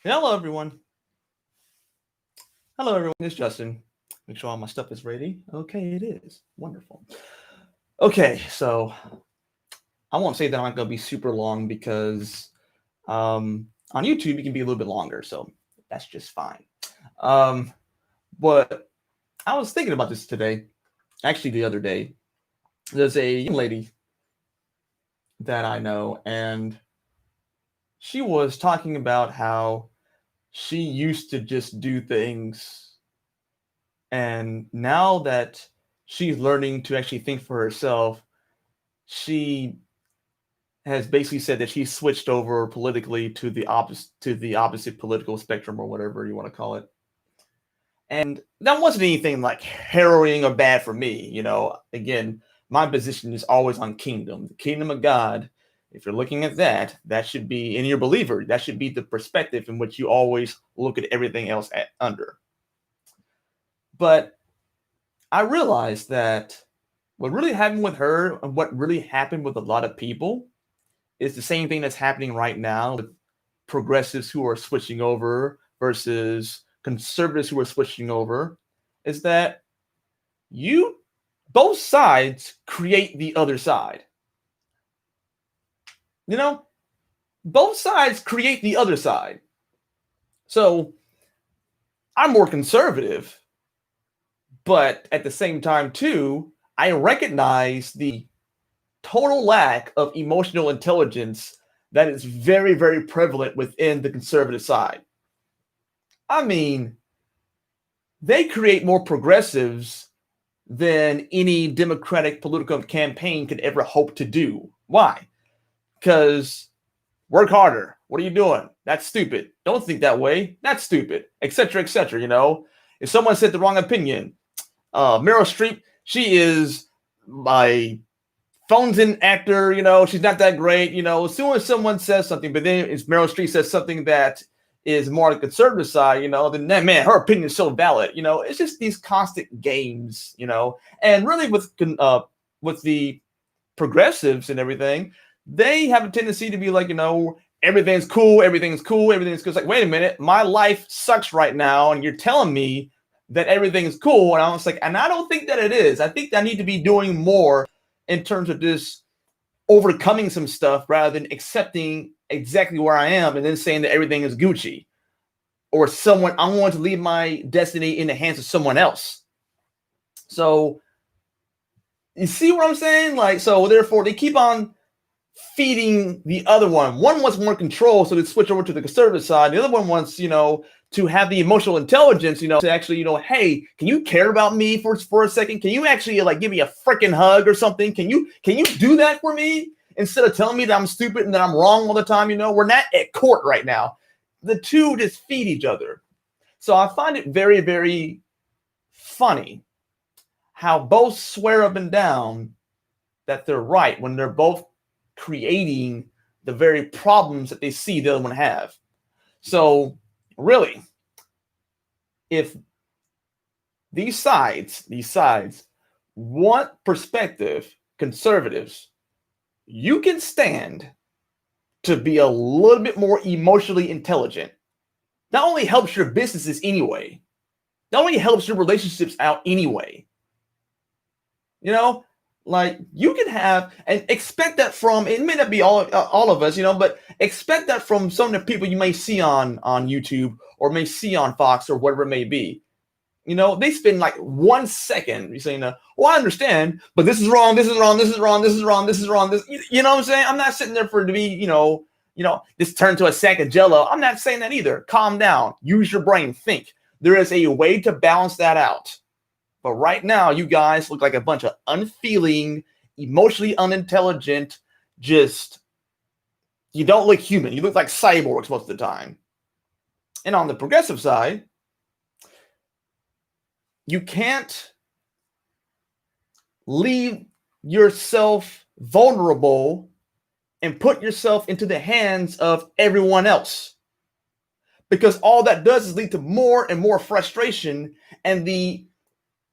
Hello, everyone. Hello, everyone. It's Justin. Make sure all my stuff is ready. Okay, it is. Wonderful. Okay, so I won't say that I'm not going to be super long because on YouTube, it can be a little bit longer. So that's just fine. Um, but I was thinking about this today, actually, the other day. There's a young lady that I know, and she was talking about how she used to just do things. And now that she's learning to actually think for herself, she has basically said that she switched over politically to the opposite political spectrum or whatever you want to call it. And that wasn't anything like harrowing or bad for me. Again, my position is always on kingdom, the kingdom of God. If you're looking at that, that should be in your believer. That should be the perspective in which you always look at everything else under. But I realized that what really happened with her and what really happened with a lot of people is the same thing that's happening right now with progressives who are switching over versus conservatives who are switching over, is that you both sides create the other side. You know, both sides create the other side. So I'm more conservative, but at the same time, too, I recognize the total lack of emotional intelligence that is very, very prevalent within the conservative side. I mean, they create more progressives than any Democratic political campaign could ever hope to do. Why? Because work harder. What are you doing? That's stupid. Don't think that way. That's stupid. Etc. Etc. If someone said the wrong opinion, Meryl Streep, she is my phones in actor, she's not that great, as soon as someone says something, but then if Meryl Streep says something that is more on the conservative side, then man, her opinion is so valid, it's just these constant games, and really with the progressives and everything, they have a tendency to be like, everything's cool, everything's cool, everything's cool. It's like, wait a minute, my life sucks right now, and you're telling me that everything is cool, and I was like, and I don't think that it is. I think I need to be doing more in terms of just overcoming some stuff rather than accepting exactly where I am and then saying that everything is Gucci or I want to leave my destiny in the hands of someone else. So you see what I'm saying? So therefore they keep on feeding the other one. One wants more control, so they switch over to the conservative side. The other one wants, to have the emotional intelligence, to actually, hey, can you care about me for a second? Can you actually give me a freaking hug or something? Can you do that for me instead of telling me that I'm stupid and that I'm wrong all the time? We're not at court right now. The two just feed each other. So I find it very, very funny how both swear up and down that they're right when they're both creating the very problems that they see the other one have. So really, if these sides want perspective, conservatives, you can stand to be a little bit more emotionally intelligent. Not only helps your businesses anyway, not only helps your relationships out anyway. You can have and expect that from, it may not be all of us, but expect that from some of the people you may see on YouTube or may see on Fox or whatever it may be. They spend like 1 second saying, well, I understand, but this is wrong, this is wrong, this is wrong, this is wrong, this is wrong. You know what I'm saying? I'm not sitting there for it to be, this turned to a sack of jello. I'm not saying that either. Calm down. Use your brain. Think. There is a way to balance that out. But right now, you guys look like a bunch of unfeeling, emotionally unintelligent, you don't look human. You look like cyborgs most of the time. And on the progressive side, you can't leave yourself vulnerable and put yourself into the hands of everyone else. Because all that does is lead to more and more frustration, and the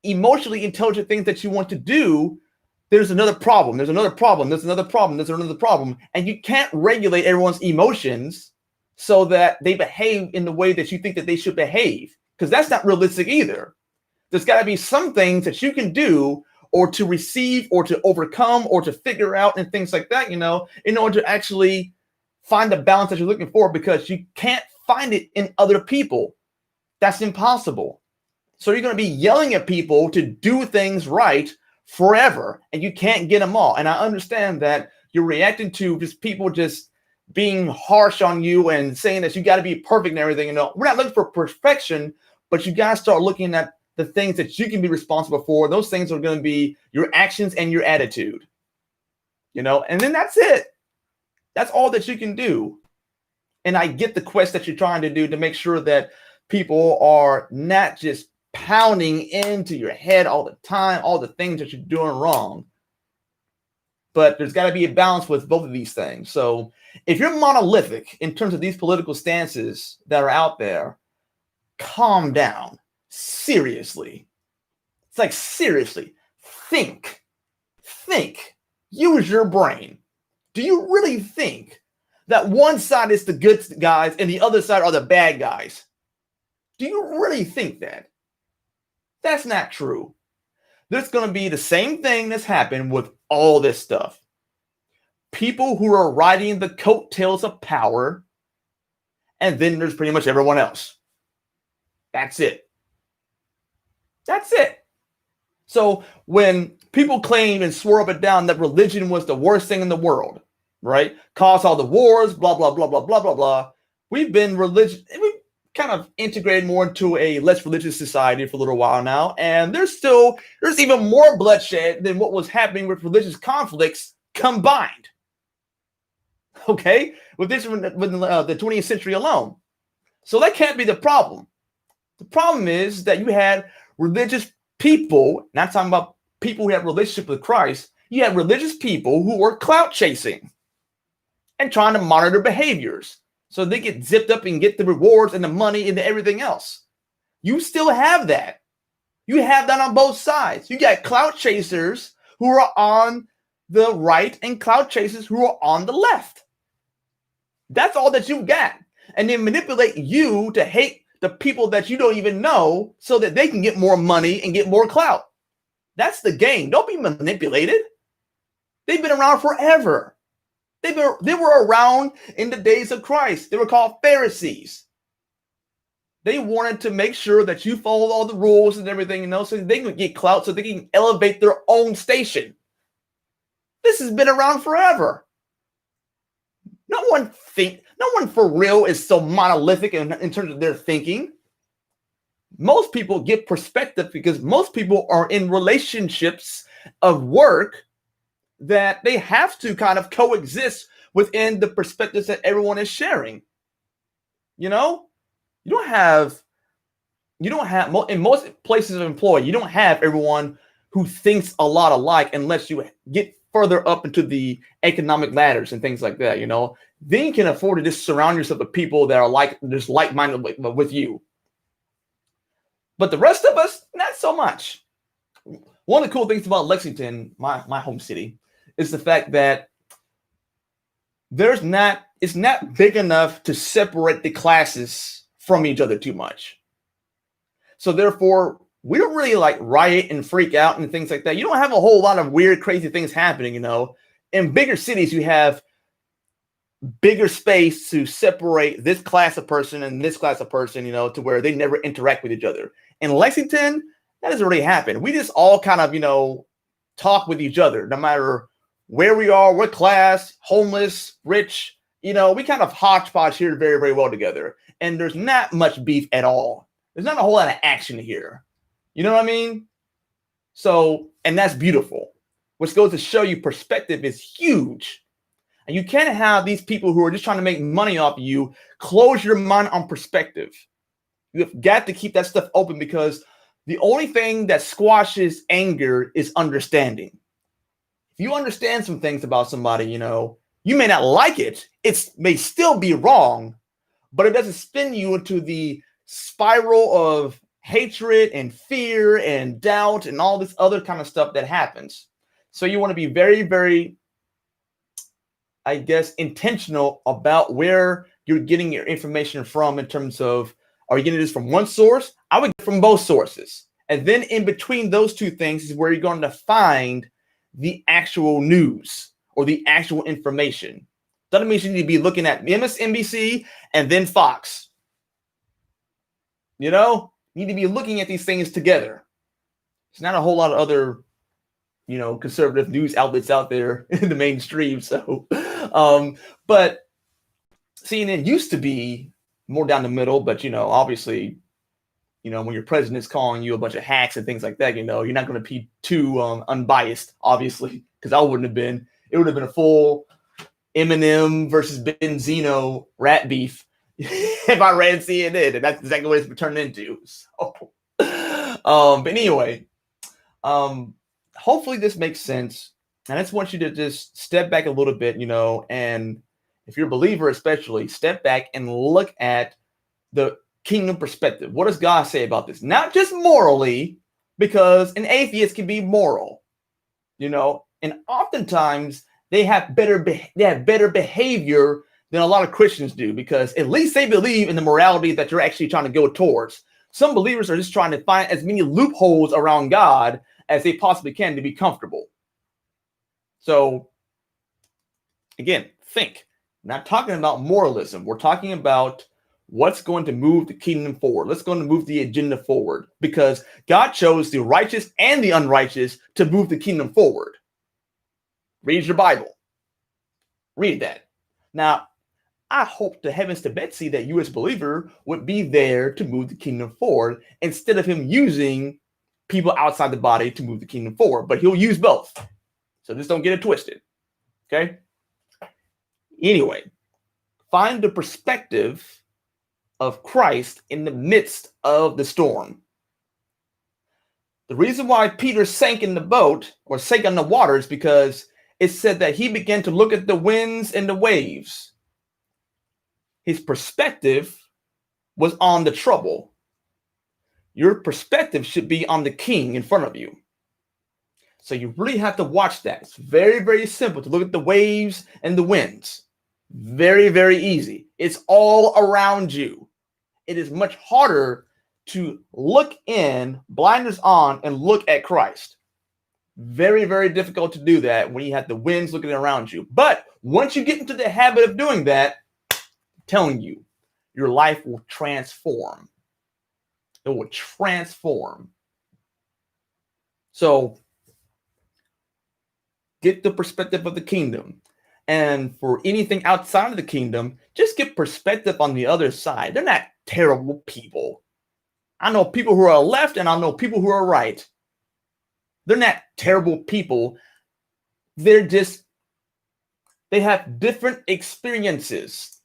emotionally intelligent things that you want to do, there's another problem, there's another problem, there's another problem, there's another problem, and you can't regulate everyone's emotions. so that they behave in the way that you think that they should behave, because that's not realistic either. There's got to be some things that you can do or to receive or to overcome or to figure out and things like that, in order to actually find the balance that you're looking for, because you can't find it in other people. That's impossible. So you're going to be yelling at people to do things right forever, and you can't get them all. And I understand that you're reacting to just people just being harsh on you and saying that you got to be perfect and everything. We're not looking for perfection, but you got to start looking at the things that you can be responsible for. Those things are going to be your actions and your attitude, and then that's it. That's all that you can do. And I get the quest that you're trying to do to make sure that people are not just pounding into your head all the time, all the things that you're doing wrong. But there's got to be a balance with both of these things. So if you're monolithic in terms of these political stances that are out there, calm down. Seriously. It's like, seriously, think, use your brain. Do you really think that one side is the good guys and the other side are the bad guys? Do you really think that? That's not true. There's going to be the same thing that's happened with all this stuff. People who are riding the coattails of power, and then there's pretty much everyone else. That's it. That's it. So when people claim and swear up and down that religion was the worst thing in the world, right? Caused all the wars, blah, blah, blah, blah, blah, blah, blah. We've kind of integrated more into a less religious society for a little while now. And there's even more bloodshed than what was happening with religious conflicts combined. Okay? With the 20th century alone. So that can't be the problem. The problem is that you had religious people, not talking about people who have a relationship with Christ, you had religious people who were clout chasing and trying to monitor behaviors so they get zipped up and get the rewards and the money and everything else. You still have that. You have that on both sides. You got clout chasers who are on the right and clout chasers who are on the left. That's all that you've got. And then manipulate you to hate the people that you don't even know so that they can get more money and get more clout. That's the game. Don't be manipulated. They've been around forever. They were around in the days of Christ. They were called Pharisees. They wanted to make sure that you followed all the rules and everything, so they can get clout, so they can elevate their own station. This has been around forever. No one for real is so monolithic in terms of their thinking. Most people get perspective because most people are in relationships of work that they have to kind of coexist within the perspectives that everyone is sharing. You don't have in most places of employment, you don't have everyone who thinks a lot alike unless you get further up into the economic ladders and things like that. Then you can afford to just surround yourself with people that are like-minded with you. But the rest of us, not so much. One of the cool things about Lexington, my home city, is the fact that it's not big enough to separate the classes from each other too much. So therefore, we don't really riot and freak out and things like that. You don't have a whole lot of weird, crazy things happening, In bigger cities, you have bigger space to separate this class of person and this class of person, to where they never interact with each other. In Lexington, that doesn't really happen. We just all kind of, talk with each other, no matter where we are, what class, homeless, rich, we kind of hodgepodge here very, very well together. And there's not much beef at all. There's not a whole lot of action here. You know what I mean? So, and that's beautiful. Which goes to show you perspective is huge. And you can't have these people who are just trying to make money off of you close your mind on perspective. You've got to keep that stuff open, because the only thing that squashes anger is understanding. If you understand some things about somebody, you may not like it. It may still be wrong, but it doesn't spin you into the spiral of hatred and fear and doubt and all this other kind of stuff that happens. So you want to be very, very, intentional about where you're getting your information from in terms of, are you getting this from one source? I would get from both sources. And then in between those two things is where you're going to find the actual news or the actual information. Doesn't mean you need to be looking at MSNBC and then Fox. You need to be looking at these things together. There's not a whole lot of other, conservative news outlets out there in the mainstream. So, but CNN used to be more down the middle, but, obviously, when your president's calling you a bunch of hacks and things like that, you're not going to be too unbiased, obviously, because I wouldn't have been. It would have been a full Eminem versus Benzino rat beef if I ran CNN, and that's exactly what it's turned into. So, but anyway, hopefully this makes sense. And I just want you to just step back a little bit, and if you're a believer, especially, step back and look at the kingdom perspective. What does God say about this? Not just morally, because an atheist can be moral, and oftentimes they have better behavior than a lot of Christians do, because at least they believe in the morality that you're actually trying to go towards. Some believers are just trying to find as many loopholes around God as they possibly can to be comfortable. So again, think. We're not talking about moralism. We're talking about what's going to move the kingdom forward. What's going to move the agenda forward, because God chose the righteous and the unrighteous to move the kingdom forward. Read your Bible. Read that. Now, I hope to heavens to Betsy that you as a believer would be there to move the kingdom forward instead of him using people outside the body to move the kingdom forward. But he'll use both. So just don't get it twisted. Okay? Anyway, find the perspective of Christ in the midst of the storm. The reason why Peter sank in the boat or sank on the water is because it said that he began to look at the winds and the waves. His perspective was on the trouble. Your perspective should be on the king in front of you. So you really have to watch that. It's very, very simple to look at the waves and the winds. Very, very easy. It's all around you. It is much harder to look in, blinders on, and look at Christ. Very, very difficult to do that when you have the winds looking around you. But once you get into the habit of doing that, I'm telling you, your life will transform. It will transform. So get the perspective of the kingdom. And for anything outside of the kingdom, just get perspective on the other side. They're not terrible people. I know people who are left and I know people who are right. They're not terrible people. They have different experiences.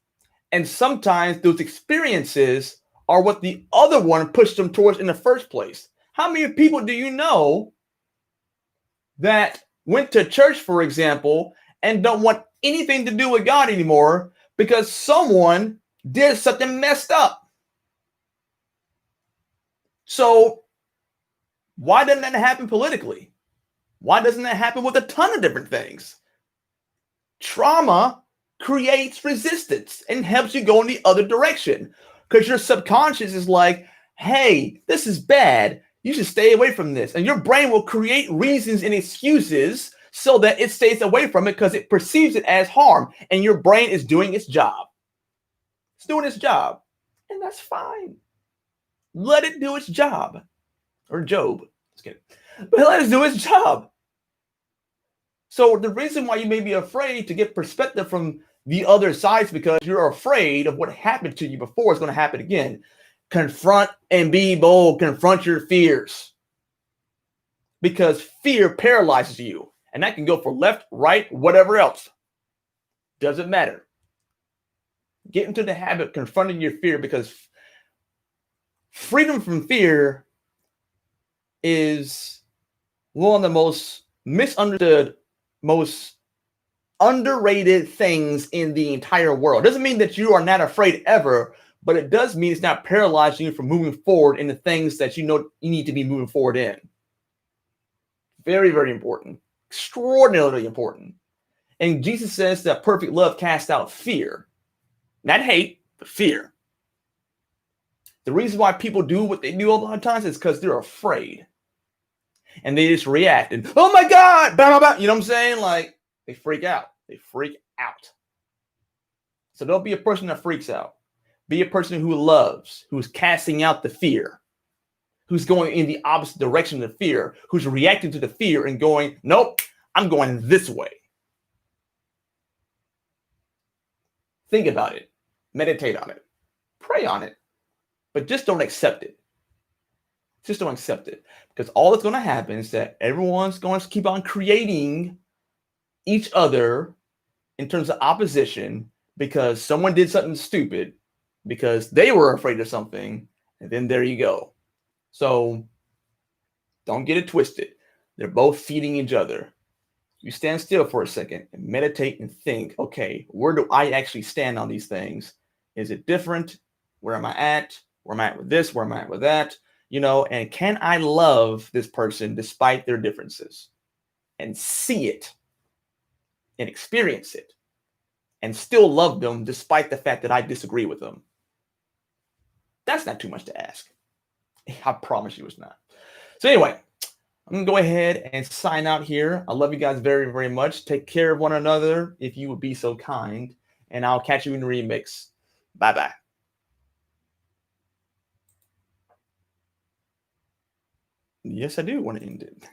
And sometimes those experiences are what the other one pushed them towards in the first place. How many people do you know that went to church, for example, and don't want anything to do with God anymore because someone did something messed up? So why doesn't that happen politically? Why doesn't that happen with a ton of different things? Trauma creates resistance and helps you go in the other direction, because your subconscious is like, hey, this is bad. You should stay away from this. And your brain will create reasons and excuses so that it stays away from it because it perceives it as harm. And your brain is doing its job. It's doing its job. And that's fine. Let it do its job. Or Job. Just kidding. But let it do its job. So the reason why you may be afraid to get perspective from the other side is because you're afraid of what happened to you before is going to happen again. Confront and be bold. Confront your fears. Because fear paralyzes you. And that can go for left, right, whatever else. Doesn't matter. Get into the habit of confronting your fear, because freedom from fear is one of the most misunderstood, most underrated things in the entire world. Doesn't mean that you are not afraid ever, but it does mean it's not paralyzing you from moving forward in the things that you know you need to be moving forward in. Very, very important. Extraordinarily important. And Jesus says that perfect love casts out fear. Not hate, but fear. The reason why people do what they do a lot of times is because they're afraid. And they just react and, oh my God, blah, blah, blah. You know what I'm saying? Like, they freak out. They freak out. So don't be a person that freaks out. Be a person who loves, who's casting out the fear, who's going in the opposite direction of the fear, who's reacting to the fear and going, nope, I'm going this way. Think about it. Meditate on it. Pray on it. But just don't accept it. Just don't accept it. Because all that's going to happen is that everyone's going to keep on creating each other in terms of opposition because someone did something stupid, because they were afraid of something, and then there you go. So don't get it twisted. They're both feeding each other. You stand still for a second and meditate and think, okay, where do I actually stand on these things? Is it different? Where am I at? Where am I at with this? Where am I at with that? You know, and can I love this person despite their differences and see it and experience it and still love them despite the fact that I disagree with them? That's not too much to ask. I promise you it's not. So anyway, I'm going to go ahead and sign out here. I love you guys very, very much. Take care of one another if you would be so kind. And I'll catch you in the remix. Bye-bye. Yes, I do want to end it.